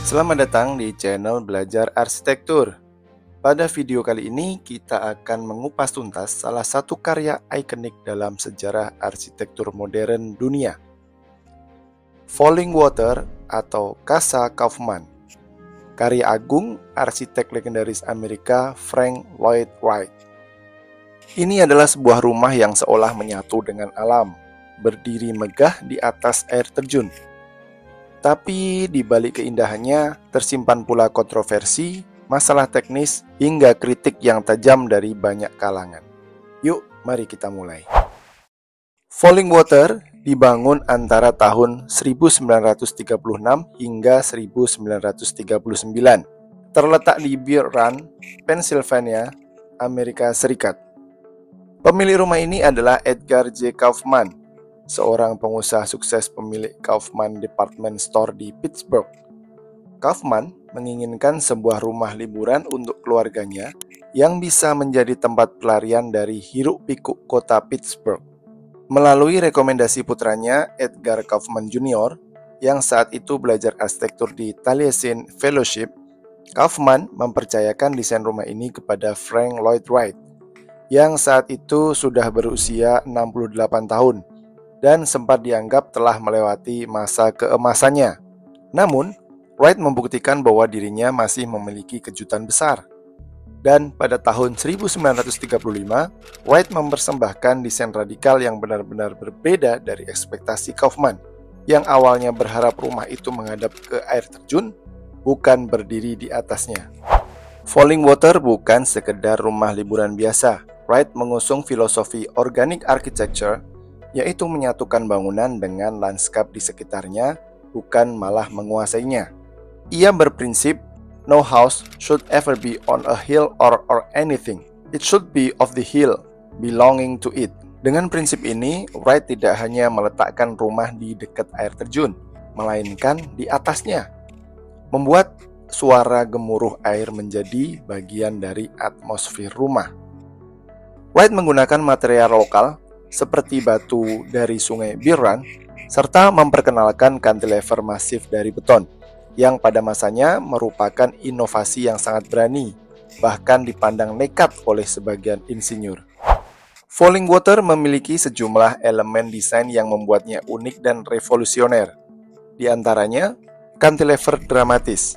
Selamat datang di channel Belajar Arsitektur. Pada video kali ini kita akan mengupas tuntas salah satu karya ikonik dalam sejarah arsitektur modern dunia, Falling Water atau Casa Kaufman, karya agung arsitek legendaris Amerika Frank Lloyd Wright. Ini adalah sebuah rumah yang seolah menyatu dengan alam, berdiri megah di atas air terjun. Tapi di balik keindahannya tersimpan pula kontroversi, masalah teknis, hingga kritik yang tajam dari banyak kalangan. Yuk, mari kita mulai. Falling Water dibangun antara tahun 1936 hingga 1939. Terletak di Bear Run, Pennsylvania, Amerika Serikat. Pemilik rumah ini adalah Edgar J. Kaufman, seorang pengusaha sukses pemilik Kaufman Department Store di Pittsburgh. Kaufman menginginkan sebuah rumah liburan untuk keluarganya yang bisa menjadi tempat pelarian dari hiruk-pikuk kota Pittsburgh. Melalui rekomendasi putranya, Edgar Kaufman Jr., yang saat itu belajar arsitektur di Taliesin Fellowship, Kaufman mempercayakan desain rumah ini kepada Frank Lloyd Wright, yang saat itu sudah berusia 68 tahun, dan sempat dianggap telah melewati masa keemasannya. Namun, Wright membuktikan bahwa dirinya masih memiliki kejutan besar. Dan pada tahun 1935, Wright mempersembahkan desain radikal yang benar-benar berbeda dari ekspektasi Kaufman, yang awalnya berharap rumah itu menghadap ke air terjun, bukan berdiri di atasnya. Falling Water bukan sekedar rumah liburan biasa. Wright mengusung filosofi organic architecture, yaitu menyatukan bangunan dengan lanskap di sekitarnya, bukan malah menguasainya. Ia berprinsip, no house should ever be on a hill or anything. It should be of the hill, belonging to it. Dengan prinsip ini, Wright tidak hanya meletakkan rumah di dekat air terjun, melainkan di atasnya, membuat suara gemuruh air menjadi bagian dari atmosfer rumah. Wright menggunakan material lokal seperti batu dari sungai Bear Run, serta memperkenalkan cantilever masif dari beton, yang pada masanya merupakan inovasi yang sangat berani, bahkan dipandang nekat oleh sebagian insinyur. Falling Water memiliki sejumlah elemen desain yang membuatnya unik dan revolusioner. Di antaranya, cantilever dramatis,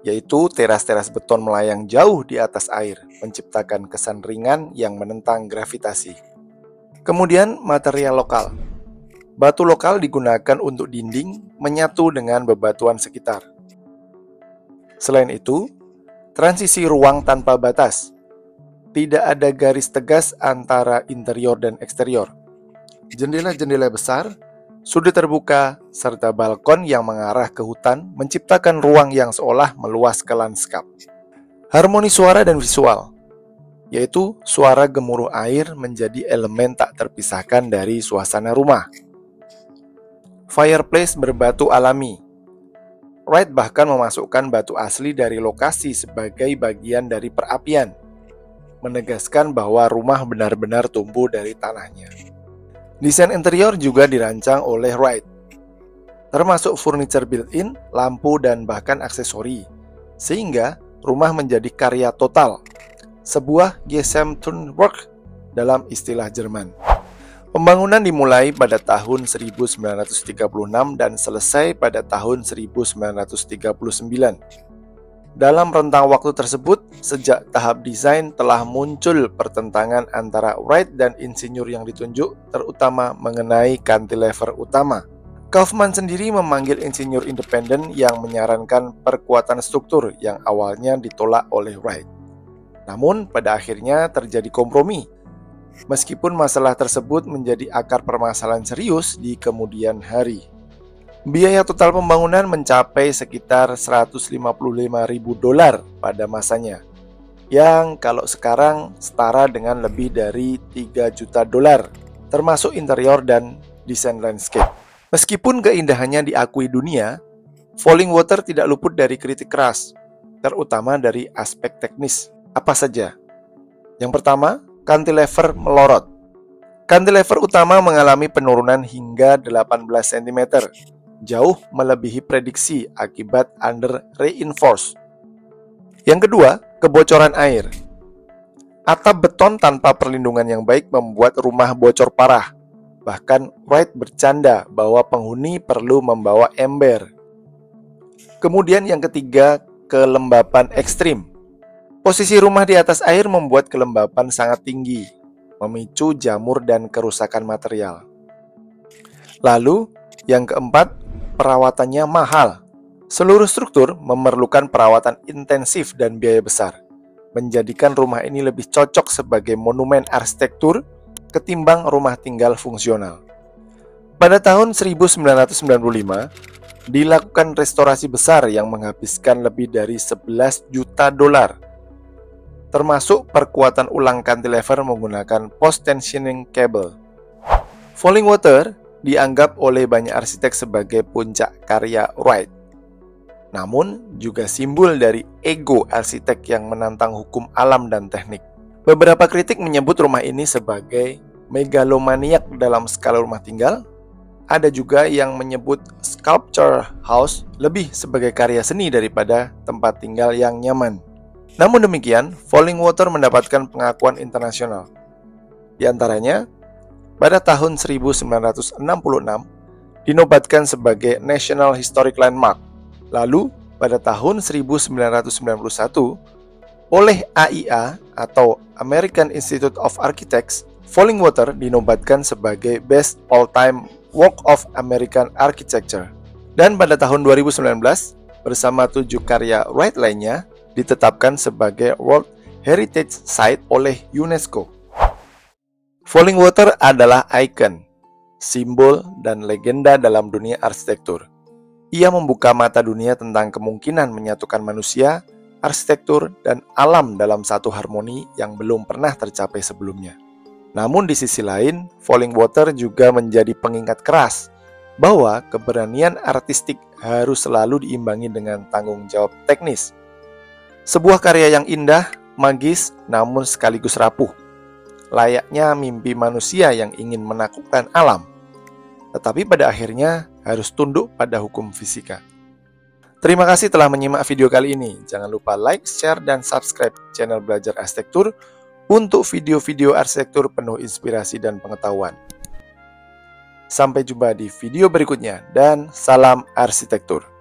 yaitu teras-teras beton melayang jauh di atas air, menciptakan kesan ringan yang menentang gravitasi. Kemudian material lokal. Batu lokal digunakan untuk dinding menyatu dengan bebatuan sekitar. Selain itu, transisi ruang tanpa batas. Tidak ada garis tegas antara interior dan eksterior. Jendela-jendela besar, sudut terbuka, serta balkon yang mengarah ke hutan menciptakan ruang yang seolah meluas ke lanskap. Harmoni suara dan visual, yaitu suara gemuruh air menjadi elemen tak terpisahkan dari suasana rumah. Fireplace berbatu alami. Wright bahkan memasukkan batu asli dari lokasi sebagai bagian dari perapian, menegaskan bahwa rumah benar-benar tumbuh dari tanahnya. Desain interior juga dirancang oleh Wright, termasuk furniture built-in, lampu, dan bahkan aksesori, sehingga rumah menjadi karya total, sebuah Gesamtkunstwerk dalam istilah Jerman. Pembangunan dimulai pada tahun 1936 dan selesai pada tahun 1939. Dalam rentang waktu tersebut, sejak tahap desain telah muncul pertentangan antara Wright dan insinyur yang ditunjuk, terutama mengenai cantilever utama. Kaufman sendiri memanggil insinyur independen yang menyarankan perkuatan struktur yang awalnya ditolak oleh Wright. Namun, pada akhirnya terjadi kompromi, meskipun masalah tersebut menjadi akar permasalahan serius di kemudian hari. Biaya total pembangunan mencapai sekitar $155.000 pada masanya, yang kalau sekarang setara dengan lebih dari $3 juta, termasuk interior dan desain landscape. Meskipun keindahannya diakui dunia, Falling Water tidak luput dari kritik keras, terutama dari aspek teknis. Apa saja? Yang pertama, cantilever melorot. Cantilever utama mengalami penurunan hingga 18 cm jauh melebihi prediksi akibat under reinforced. Yang kedua, kebocoran air. Atap beton tanpa perlindungan yang baik membuat rumah bocor parah. Bahkan Wright bercanda bahwa penghuni perlu membawa ember. Kemudian yang ketiga, kelembapan ekstrim. Posisi rumah di atas air membuat kelembapan sangat tinggi, memicu jamur dan kerusakan material. Lalu, yang keempat, perawatannya mahal. Seluruh struktur memerlukan perawatan intensif dan biaya besar, menjadikan rumah ini lebih cocok sebagai monumen arsitektur ketimbang rumah tinggal fungsional. Pada tahun 1995, dilakukan restorasi besar yang menghabiskan lebih dari 11 juta dolar, termasuk perkuatan ulang cantilever menggunakan post-tensioning cable. Falling Water dianggap oleh banyak arsitek sebagai puncak karya Wright, namun juga simbol dari ego arsitek yang menantang hukum alam dan teknik. Beberapa kritik menyebut rumah ini sebagai megalomaniak dalam skala rumah tinggal. Ada juga yang menyebut Sculpture House lebih sebagai karya seni daripada tempat tinggal yang nyaman. Namun demikian, Falling Water mendapatkan pengakuan internasional. Di antaranya, pada tahun 1966 dinobatkan sebagai National Historic Landmark. Lalu, pada tahun 1991, oleh AIA atau American Institute of Architects, Falling Water dinobatkan sebagai Best All-Time Work of American Architecture. Dan pada tahun 2019, bersama 7 karya Wright lainnya, ditetapkan sebagai World Heritage Site oleh UNESCO. Falling Water adalah ikon, simbol, dan legenda dalam dunia arsitektur. Ia membuka mata dunia tentang kemungkinan menyatukan manusia, arsitektur, dan alam dalam satu harmoni yang belum pernah tercapai sebelumnya. Namun di sisi lain, Falling Water juga menjadi pengingat keras bahwa keberanian artistik harus selalu diimbangi dengan tanggung jawab teknis. Sebuah karya yang indah, magis, namun sekaligus rapuh, layaknya mimpi manusia yang ingin menaklukkan alam, tetapi pada akhirnya harus tunduk pada hukum fisika. Terima kasih telah menyimak video kali ini. Jangan lupa like, share, dan subscribe channel Belajar Arsitektur untuk video-video arsitektur penuh inspirasi dan pengetahuan. Sampai jumpa di video berikutnya, dan salam arsitektur.